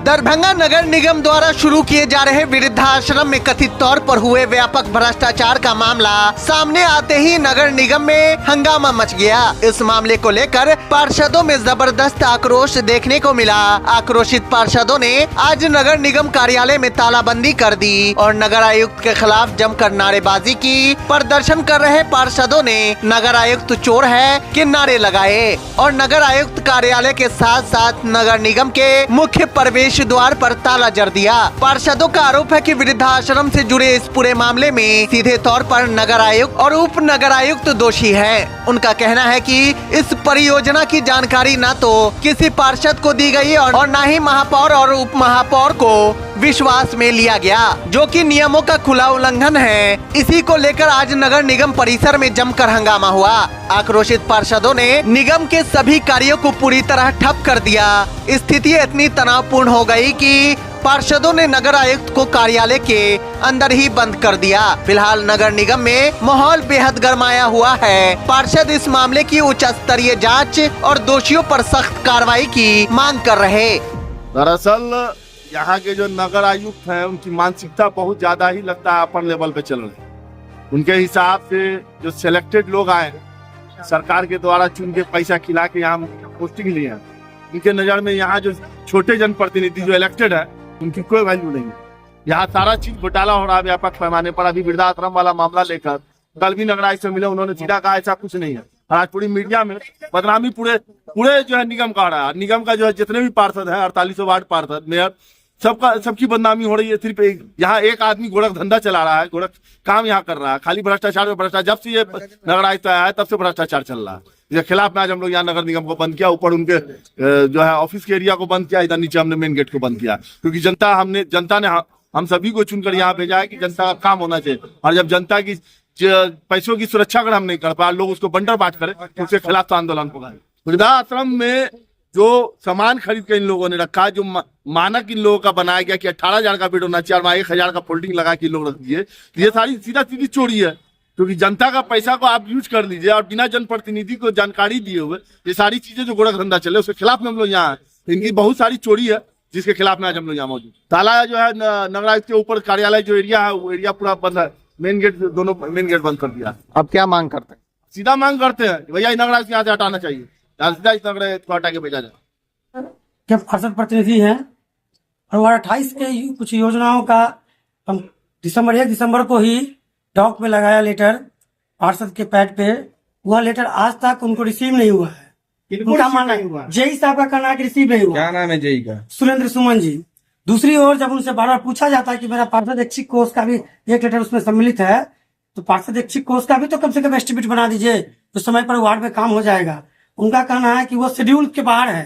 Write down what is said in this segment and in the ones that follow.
दरभंगा नगर निगम द्वारा शुरू किए जा रहे वृद्धाश्रम में कथित तौर पर हुए व्यापक भ्रष्टाचार का मामला सामने आते ही नगर निगम में हंगामा मच गया। इस मामले को लेकर पार्षदों में जबरदस्त आक्रोश देखने को मिला। आक्रोशित पार्षदों ने आज नगर निगम कार्यालय में तालाबंदी कर दी और नगर आयुक्त के खिलाफ जमकर नारेबाजी की। प्रदर्शन कर रहे पार्षदों ने नगर आयुक्त चोर है के नारे लगाए और नगर आयुक्त कार्यालय के साथ साथ नगर निगम के मुख्य प्रवेश द्वार पर ताला जड़ दिया। पार्षदों का आरोप है कि वृद्धाश्रम से जुड़े इस पूरे मामले में सीधे तौर पर नगर आयुक्त और उप नगर आयुक्त दोषी है। उनका कहना है कि इस परियोजना की जानकारी न तो किसी पार्षद को दी गई और न ही महापौर और उप महापौर को विश्वास में लिया गया, जो कि नियमों का खुला उल्लंघन है। इसी को लेकर आज नगर निगम परिसर में जमकर हंगामा हुआ। आक्रोशित पार्षदों ने निगम के सभी कार्यों को पूरी तरह ठप कर दिया। स्थिति इतनी तनावपूर्ण हो गई कि पार्षदों ने नगर आयुक्त को कार्यालय के अंदर ही बंद कर दिया। फिलहाल नगर निगम में माहौल बेहद गरमाया हुआ है। पार्षद इस मामले की उच्च स्तरीय जांच और दोषियों पर सख्त कार्रवाई की मांग कर रहे। दरअसल यहाँ के जो नगर आयुक्त हैं उनकी मानसिकता बहुत ज्यादा ही लगता है अपर लेवल पे चल रही है। उनके हिसाब से जो सिलेक्टेड लोग आए सरकार के द्वारा चुन के पैसा खिला के यहाँ पोस्टिंग लिए हैं, उनके नजर में यहाँ जो छोटे जनप्रतिनिधि जो इलेक्टेड है उनकी कोई वैल्यू नहीं है। यहाँ सारा चीज घोटाला हो रहा है व्यापक पैमाने पर। अभी वृद्धाश्रम वाला मामला लेकर कल भी नगर आयुक्त से मिले, उन्होंने सीधा कहा ऐसा कुछ नहीं है। आज पूरी मीडिया में बदनामी पूरे जो है निगम का रहा है। निगम का जो है जितने भी पार्षद है 48 वार्ड पार्षद मेयर सबकी बदनामी हो रही है। सिर्फ यहाँ एक आदमी गोरख धंधा चला रहा है, गोरख काम यहाँ कर रहा है, खाली भ्रष्टाचार में भ्रष्टाचार। जब से ये नगर आयुक्त आया है तब से भ्रष्टाचार चल रहा है। इसके खिलाफ में आज हम लोग यहाँ नगर निगम को बंद किया, ऊपर उनके जो है ऑफिस के एरिया को बंद किया, इधर नीचे हमने मेन गेट को बंद किया, क्योंकि जनता ने हम सभी को चुनकर यहाँ भेजा है कि जनता का काम होना चाहिए। और जब जनता की पैसों की सुरक्षा अगर हम नहीं कर पाए, लोग उसको बंटर बांट करें तो उसके खिलाफ तो आंदोलन होगा। वृद्धाश्रम में जो सामान खरीद के इन लोगों ने रखा, जो मानक इन लोगों का बनाया गया कि 18,000 का बेड होना चाहिए और 1,000 का फोल्डिंग लगा के लोग रख दिए, ये सारी सीधी चोरी है। क्योंकि जनता का पैसा को आप यूज कर लीजिए और बिना जनप्रतिनिधि को जानकारी दिए हुए ये सारी चीजें जो गोरख धंधा चले उसके खिलाफ में हम लोग यहाँ है। इनकी बहुत सारी चोरी है जिसके खिलाफ में आज हम लोग यहाँ मौजूद। ताला जो है नगर आयुक्त के ऊपर कार्यालय जो एरिया है वो एरिया पूरा बंद है। मेन गेट दोनों मेन गेट बंद कर दिया। अब क्या मांग करते हैं? सीधा मांग करते हैं भैया नगर आयुक्त यहाँ से हटाना चाहिए, सीधा इस नगर को हटा के भेजा जाए। क्या पार्षद प्रतिनिधि हैं और 28 के कुछ योजनाओं का हम 1 दिसंबर को ही डॉक में लगाया लेटर पार्षद के पैड पे। वह लेटर आज तक उनको रिसीव नहीं हुआ है। उनका मानना है जेई साहब का कहना है कि रिसीव नहीं हुआ। क्या नाम है जेई का? सुरेंद्र सुमन जी। दूसरी ओर जब उनसे बार बार पूछा जाता है कि मेरा पार्षद ऐच्छिक कोष का भी एक लेटर उसमें सम्मिलित है, तो पार्षद ऐच्छिक कोष का भी तो कम से कम एस्टिमेट बना दीजिए तो समय पर वार्ड में काम हो जाएगा। उनका कहना है कि वो शेड्यूल के बाहर है।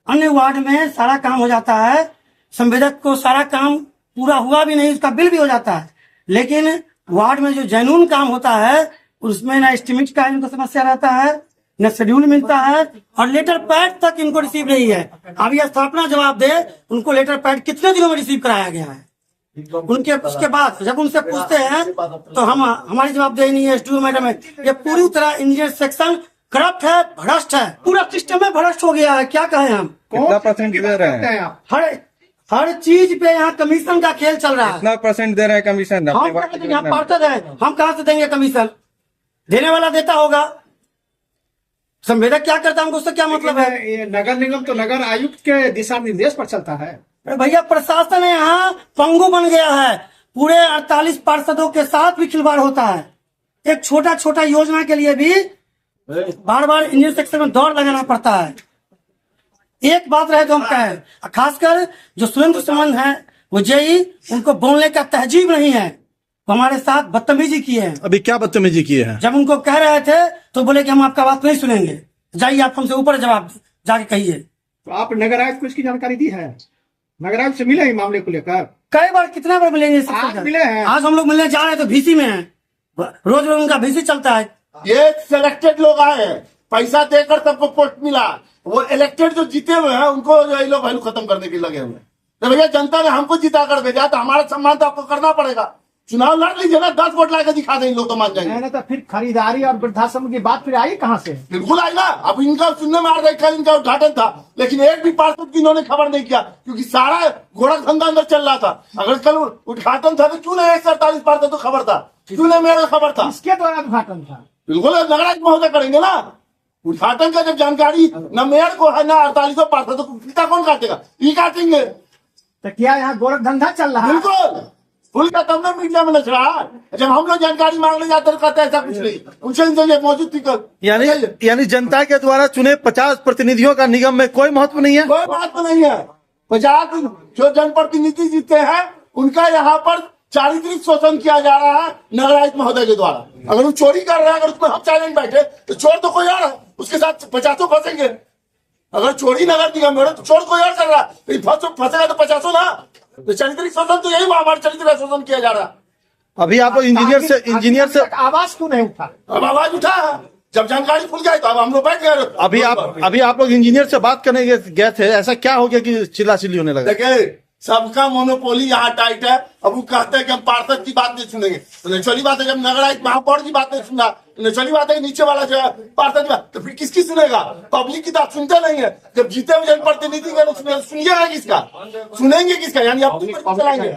अन्य वार्ड में सारा काम हो जाता है, संवेदक को सारा काम पूरा हुआ भी नहीं, उसका बिल भी हो जाता है, लेकिन वार्ड में जो जेन्युइन काम होता है उसमें ना एस्टिमेट का इनको समस्या रहता है, न शेड्यूल मिलता है और लेटर पैड तक इनको रिसीव नहीं है। अब यह स्थापना जवाब दे उनको लेटर पैड कितने दिनों में रिसीव कराया गया है। उनके उसके बाद जब उनसे पूछते हैं तो हमारी जवाबदेही नहीं है। एसडीओ मैडम है, ये पूरी तरह इंजीनियर सेक्शन करप्ट है, भ्रष्ट है, पूरा सिस्टम में भ्रष्ट हो गया है। क्या कहें हम? कितना परसेंट दे रहे हैं? हर चीज पे यहाँ कमीशन का खेल चल रहा है। कितना परसेंट दे रहे हैं कमीशन? यहाँ पार्षद है, हम कहाँ से देंगे कमीशन? देने वाला देता होगा, संवेदक क्या करता है हमको उससे क्या मतलब है? ये नगर निगम तो नगर आयुक्त के दिशा निर्देश पर चलता है। भैया प्रशासन यहाँ पंगु बन गया है। पूरे 48 पार्षदों के साथ भी खिलवाड़ होता है। एक छोटा योजना के लिए भी बार बार इंजीनियर सेक्शन में दौड़ लगाना पड़ता है। एक बात रहे तो हम कहें, खासकर जो सुरेंद्र सुमन है वो जेई, उनको बोलने का तहजीब नहीं है। वो हमारे साथ बदतमीजी किए हैं। अभी क्या बदतमीजी किए हैं? जब उनको कह रहे थे तो बोले कि हम आपका बात नहीं सुनेंगे, जाइए आप हमसे ऊपर जवाब जाके कहिए। तो आप नगर आयुक्त को इसकी जानकारी दी है? नगर आयुक्त से मिले हैं मामले को लेकर? कई बार, कितना बार मिलेंगे? आज मिले हैं। आज हम लोग मिलने जा रहे हैं तो भीसी में है, रोज उनका भीसी चलता है। ये सिलेक्टेड लोग आए हैं, पैसा देकर सबको पोस्ट मिला। वो इलेक्टेड जो जीते हुए हैं उनको ये लोग वैल्यू खत्म करने के लगे हुए। तो भैया जनता ने हमको जिता कर भेजा तो हमारा सम्मान तो आपको करना पड़ेगा। चुनाव लड़ लीजिए ना, 10 वोट लाकर दिखा दें, इन लोग तो मान जाएंगे। मैंने तो फिर खरीदारी और वृद्धाश्रम की बात फिर आई कहाँ से? बिल्कुल आई ना। अब इनका सुनने में आ रहा है कल इनका उद्घाटन था, लेकिन एक भी पार्षद की इन्होंने खबर नहीं किया, क्योंकि सारा गोरख धंधा अंदर चल रहा था। अगर कल उद्घाटन था तो क्यों नहीं 148 पार्षद को खबर था, क्यों नहीं मेरे को खबर था? इसके द्वारा उद्घाटन था। बिल्कुल नगरायुक्त महोदय करेंगे ना उद्घाटन का, जब जानकारी न मेयर को है ना 48 पार्षदों को, पिता कौन काटेगा? ये काटेंगे। तो क्या यहाँ गोरख धंधा चल रहा है? बिल्कुल फुल का तब ना मीडिया में नच रहा है। जब हम लोग जानकारी मांगने जाते हैं कहते हैं ऐसा कुछ नहीं, उनसे इनसे मौजूद थी कल। यानी जनता के द्वारा चुने 50 प्रतिनिधियों का निगम में कोई महत्व नहीं है। कोई बात तो नहीं है। 50 जो जनप्रतिनिधि जीते हैं उनका यहाँ पर चारित्रिक शोषण किया जा रहा है नगरायुक्त महोदय के द्वारा। अगर वो चोरी कर रहा है, अगर उसमें हम साइलेंट बैठे तो चोर तो कोई और है, उसके साथ 50 फंसेंगे। अगर चोरी नगर निगम में हो तो चोर कोई और कर रहा है, फंसेगा तो 50 ना। तो चारित्रिक शोषण तो यही हमारे चारित्रिक शोषण किया जा रहा है। अभी आप लोग इंजीनियर से आवाज क्यों नहीं उठा? अब आवाज उठा है, जब जानकारी खुल जाए तो अब हम लोग बैठ गए। अभी आप लोग इंजीनियर से बात करने गए थे, ऐसा क्या हो गया कि चिल्ला-चिल्ली होने लगा? देखिए सबका मोनोपोली यहाँ टाइट है। अब वो कहते हैं कि हम पार्षद की बात नहीं सुनेंगे, तो नेचुरली बात है जब नगरायुक्त महापौर की बात नहीं सुनना, नेचुरली बात है नीचे वाला जो है पार्षद की बात, तो फिर किसकी सुनेगा? पब्लिक की बात सुनते नहीं है। जब जीते हुए जनप्रतिनिधि का सुनिएगा किसका, सुनेंगे किसका? यानी आप चलाएंगे।